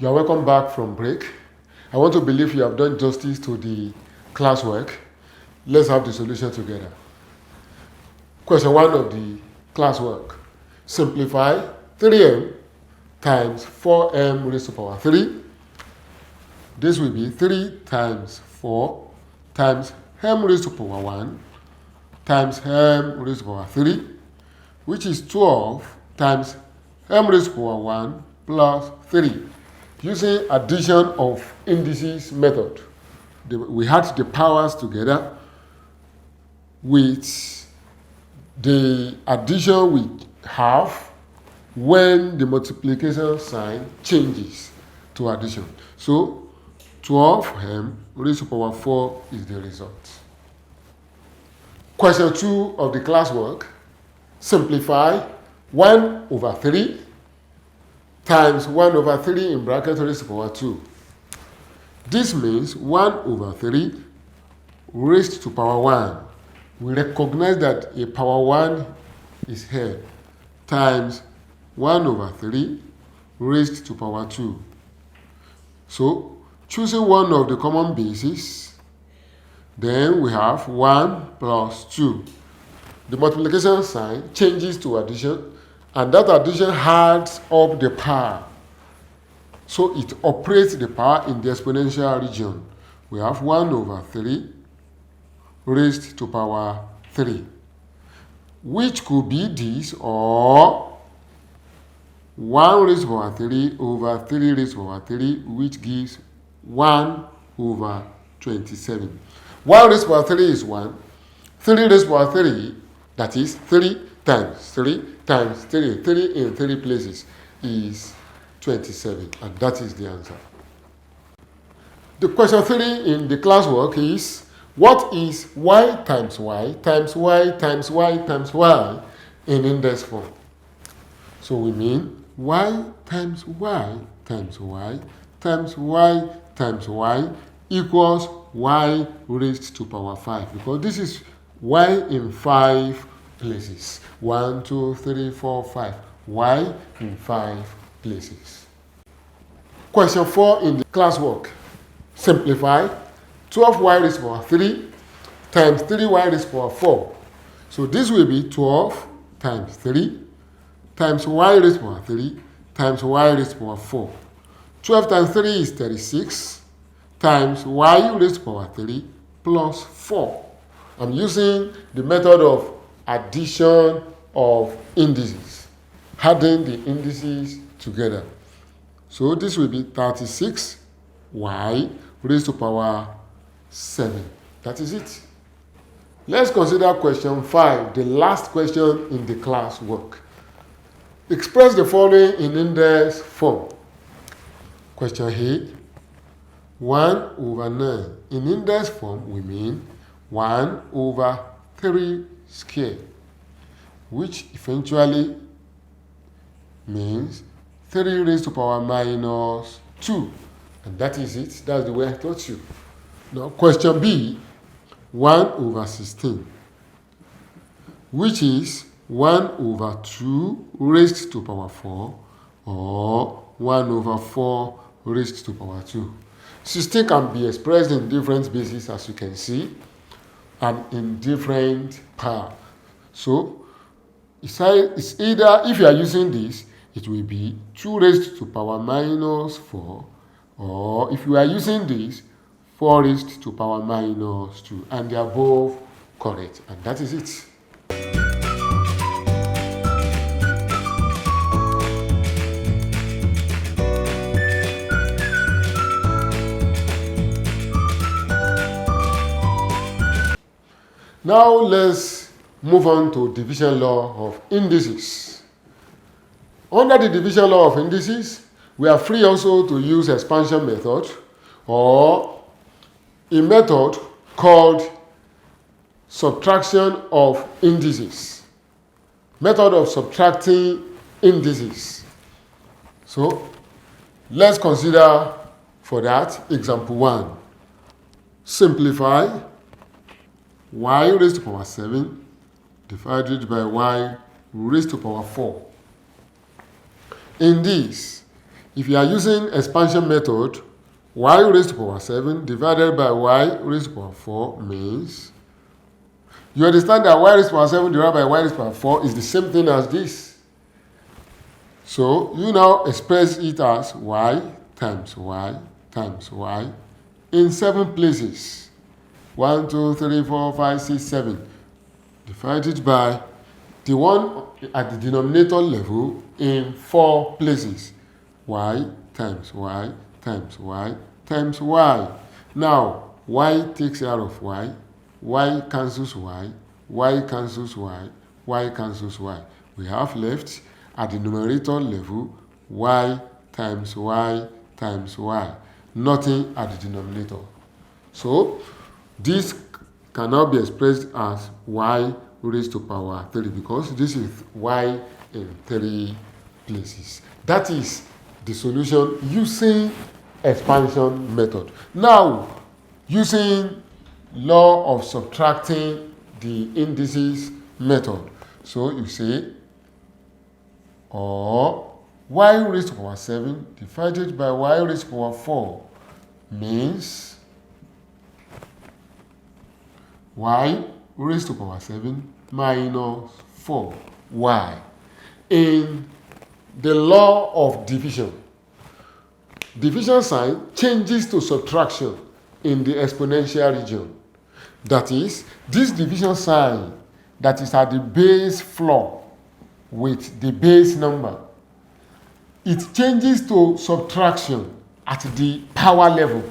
You are welcome back from break. I want to believe you have done justice to the classwork. Let's have the solution together. Question 1 of the classwork. Simplify 3m times 4m raised to power 3. This will be 3 times 4 times m raised to power 1 times m raised to power 3, which is 12 times m raised to power 1 plus 3. Using addition of indices method, we had the powers together with the addition we have when the multiplication sign changes to addition. So 12m raised to power 4 is the result. Question 2 of the classwork. Simplify 1 over 3 times 1 over 3 in bracket raised to power 2. This means 1 over 3 raised to power 1. We recognize that a power 1 is here, times 1 over 3 raised to power 2. So, choosing one of the common bases, then we have 1 plus 2. The multiplication sign changes to addition, and that addition adds up the power. So it operates the power in the exponential region. We have 1 over 3 raised to power 3, which could be this or 1 raised to power 3 over 3 raised to power 3, which gives 1 over 27. 1 raised to power 3 is 1. 3 raised to power 3, that is 3 times 3 times 3, 3 in 3 places is 27, and that is the answer. The question 3 in the classwork is, what is y times y times y times y times y in index form? So we mean y times y times y times y times y equals y raised to power 5, because this is y in 5 places. 1, 2, 3, 4, 5. Y in 5 places. Question 4 in the classwork. Simplify 12y raised to power 3 times 3y raised to power 4. So this will be 12 times 3 times y raised to power 3 times y raised to power 4. 12 times 3 is 36 times y raised to power 3 plus 4. I'm using the method of addition of indices, adding the indices together. So this will be 36y raised to power 7. That is it. Let's consider question 5, the last question in the class work. Express the following in index form. Question A, 1 over 9. In index form, we mean 1 over 3 squared, which eventually means 3 raised to power minus 2. And that is it. That's the way I taught you. Now, question B, 1 over 16, which is 1 over 2 raised to power 4, or 1 over 4 raised to power 2. 16 can be expressed in different bases, as you can see, and in different power. So, it's either, if you are using this, it will be 2 raised to power minus 4, or if you are using this, 4 raised to power minus 2, and they are both correct, and that is it. Now let's move on to division law of indices. Under the division law of indices, we are free also to use expansion method or a method called subtraction of indices. Method of subtracting indices. So let's consider for that example 1. Simplify y raised to power 7 divided by y raised to power 4. In this, If you are using expansion method, y raised to power 7 divided by y raised to power 4 means, you understand that y raised to power 7 divided by y raised to power 4 is the same thing as this. So you now express it as y times y times y in 7 places. 1, 2, 3, 4, 5, 6, 7. Divided by the one at the denominator level in 4 places. Y times y times y times y. Now, y takes care of y cancels y cancels y cancels y. We have left at the numerator level y times y times y. Nothing at the denominator. So, this cannot be expressed as y raised to power 3 because this is y in 3 places. That is the solution using expansion method. Now, using law of subtracting the indices method. So you say, or y raised to power 7 divided by y raised to power 4 means y raised to power 7 minus 4y. In the law of division, division sign changes to subtraction in the exponential region. That is, this division sign that is at the base floor with the base number, it changes to subtraction at the power level.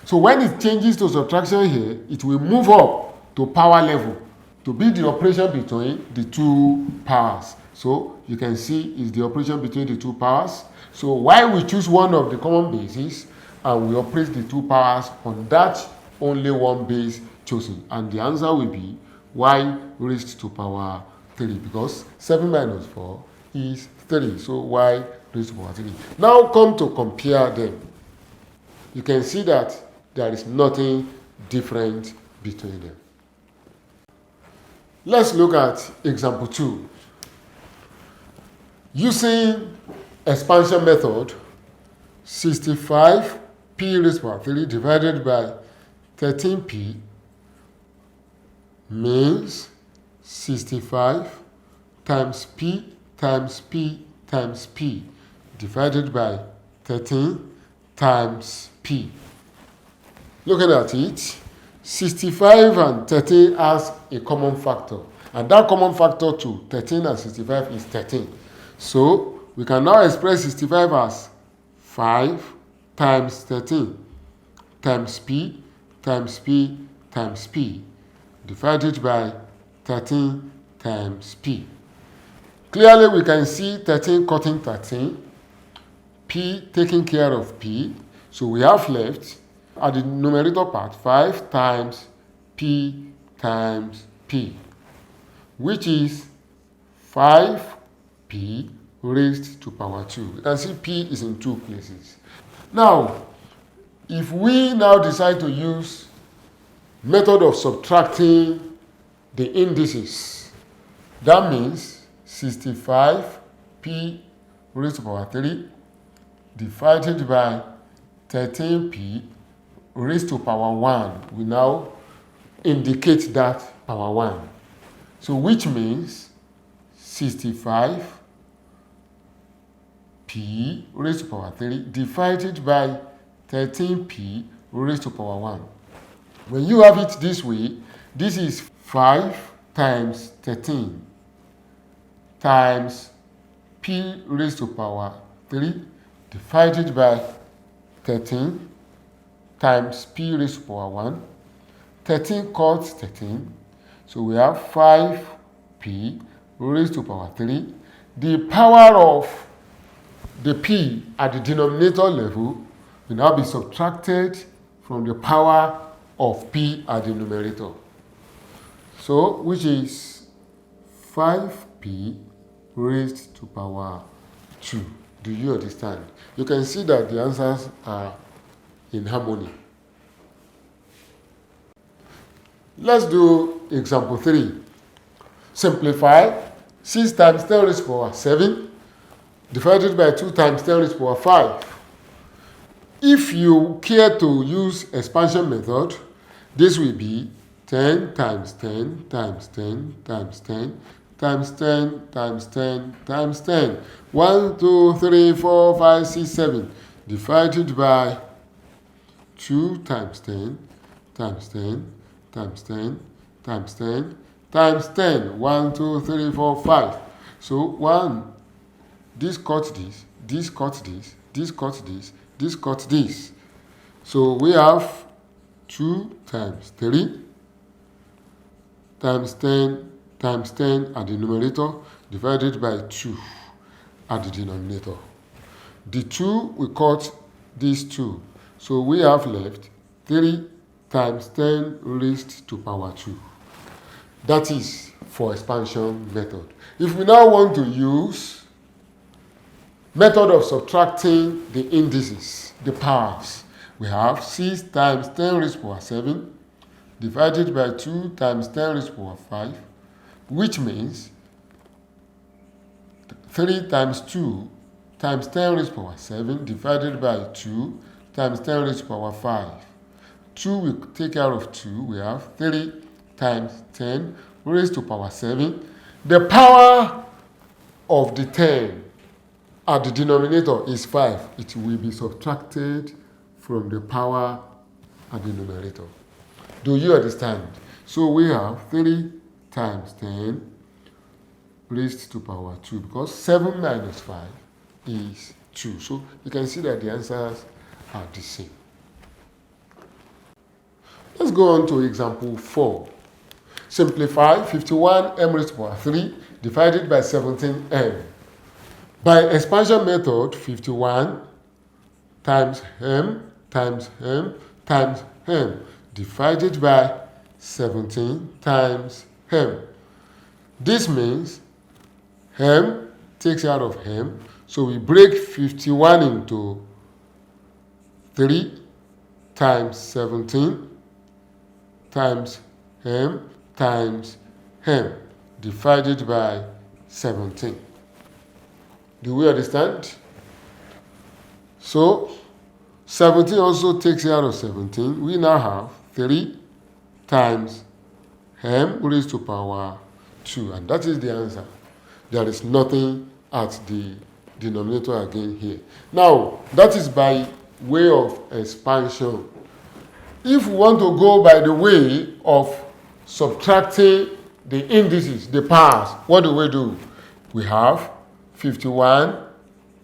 So when it changes to subtraction here, it will move up to power level to be the operation between the two powers. So you can see it's the operation between the two powers. So why we choose one of the common bases and we operate the two powers on that only one base chosen. And the answer will be y raised to power 3 because 7 minus 4 is 3. So y raised to power 3. Now come to compare them. You can see that there is nothing different between them. Let's look at example 2. Using expansion method, 65p raised to power 3 divided by 13p means 65 times p times p times p divided by 13 times p. Looking at it, 65 and 13 has a common factor. And that common factor to 13 and 65 is 13. So we can now express 65 as 5 times 13 times p times p times p divided by 13 times p. Clearly we can see 13 cutting 13, p taking care of p. So we have left at the numerator part 5 times p, which is 5p raised to power 2. You can see p is in 2 places. Now, if we now decide to use method of subtracting the indices, that means 65p raised to power 3 divided by 13p raised to power 1 will now indicate that power 1. So which means 65p raised to power 3 divided by 13p raised to power 1. When you have it this way, this is 5 times 13 times p raised to power 3 divided by 13 times p raised to power 1. 13 cuts 13. So we have 5p raised to power 3. The power of the p at the denominator level will now be subtracted from the power of p at the numerator. So, which is 5p raised to power 2. Do you understand? You can see that the answers are in harmony. Let's do example 3. Simplify 6 times 10 raised to power 7 divided by 2 times 10 raised to the power 5. If you care to use expansion method, this will be 10 times 10 times 10 times 10 times 10 times 10 times 10. 1, 2, 3, 4, 5, 6, 7 divided by 2 times 10 times 10 times 10 times 10 times 10. 1, 2, 3, 4, 5. So 1, this cut this, this cut this, this cut this, this cut this. So we have 2 times 3 times 10 times 10 at the numerator divided by 2 at the denominator. The 2, we cut these 2. So we have left 3 times 10 raised to power 2. That is for expansion method. If we now want to use method of subtracting the indices, the powers, we have 6 times 10 raised to power 7 divided by 2 times 10 raised to power 5, which means 3 times 2 times 10 raised to power 7 divided by 2 times 10 raised to power 5. 2 we take out of 2, we have 3 times 10 raised to power 7. The power of the 10 at the denominator is 5. It will be subtracted from the power at the numerator. Do you understand? So we have 3 times 10 raised to power 2, because 7 minus 5 is 2. So you can see that the answers are the same. Let's go on to example 4. Simplify 51m raised to power 3 divided by 17m. By expansion method, 51 times m times m times m divided by 17 times m. This means m takes out of m, so we break 51 into 3 times 17 times m times m divided by 17. Do we understand? So 17 also takes out of 17. We now have 3 times m raised to power 2, and that is the answer. There is nothing at the denominator again here. Now, that is by way of expansion. If we want to go by the way of subtracting the indices, the powers, what do? We have 51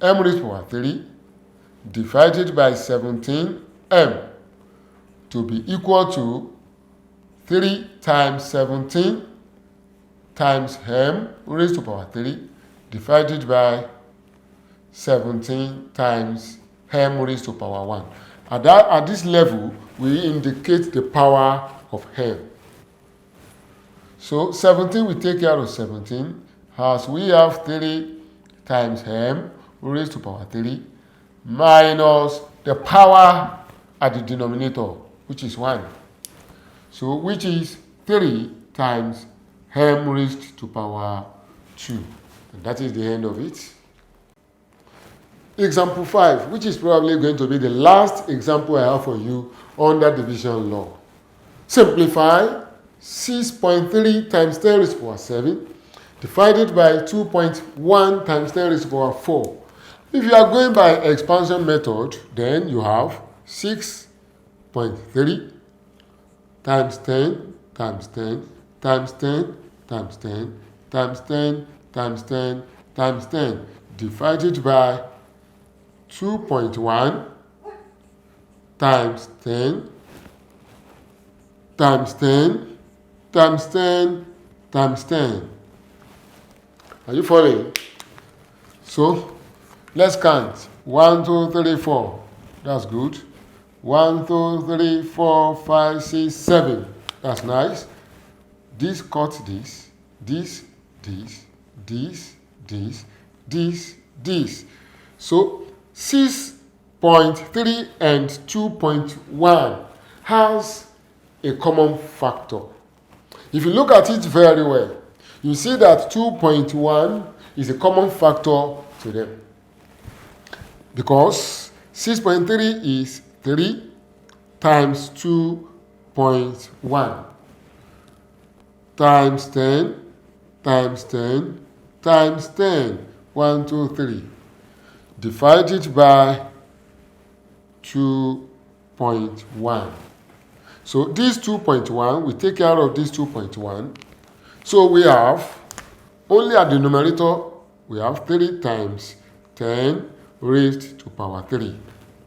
m raised to power 3 divided by 17 m to be equal to 3 times 17 times m raised to power 3 divided by 17 times m raised to power 1. At this level, we indicate the power of m. So 17 we take out of 17, as we have 3 times m raised to power 3 minus the power at the denominator, which is 1. So which is 3 times m raised to power 2. And that is the end of it. Example 5, which is probably going to be the last example I have for you under division law. Simplify 6.3 times 10 raised to power 7 divided by 2.1 times 10 raised to power 4. If you are going by expansion method, then you have 6.3 times 10 times 10 times 10 times 10 times 10 times 10 times 10 divided by 2.1 times 10 times 10 times 10 times 10. Are you following? So let's count. 1, 2, 3, 4. That's good. 1, 2, 3, 4, 5, 6, 7. That's nice. This cut this, this, this, this, this, this, this. So 6.3 and 2.1 has a common factor. If you look at it very well, you see that 2.1 is a common factor to them. because 6.3 is 3 times 2.1 times 10 times 10 times 10. 1, 2, 3. Divided by 2.1. So this 2.1, we take care of this 2.1. So we have, only at the numerator, we have 3 times 10 raised to power 3.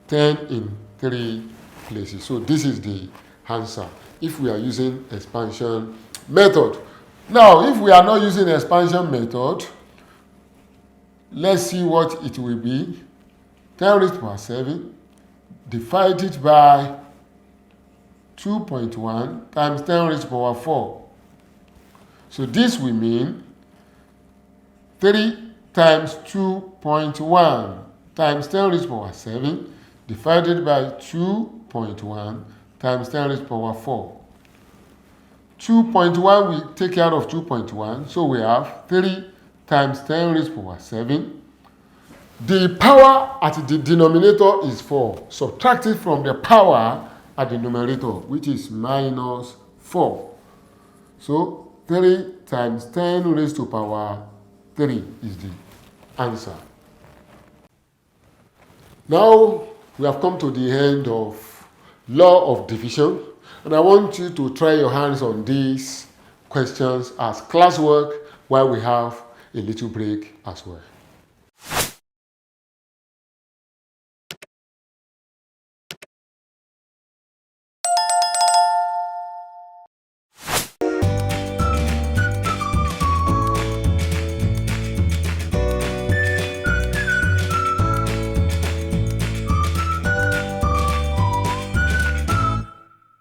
10 in 3 places. So this is the answer if we are using expansion method. Now, if we are not using expansion method, let's see what it will be. 10 raised to power 7 divided by 2.1 times 10 raised to power 4. So this will mean 3 times 2.1 times 10 raised to power 7 divided by 2.1 times 10 raised to power 4. 2.1, we take care of 2.1, so we have 3 times 10 raised to power 7. The power at the denominator is 4. Subtract it from the power at the numerator, which is minus 4. So 3 times 10 raised to power 3 is the answer. Now we have come to the end of law of division, and I want you to try your hands on these questions as classwork while we have a little break as well.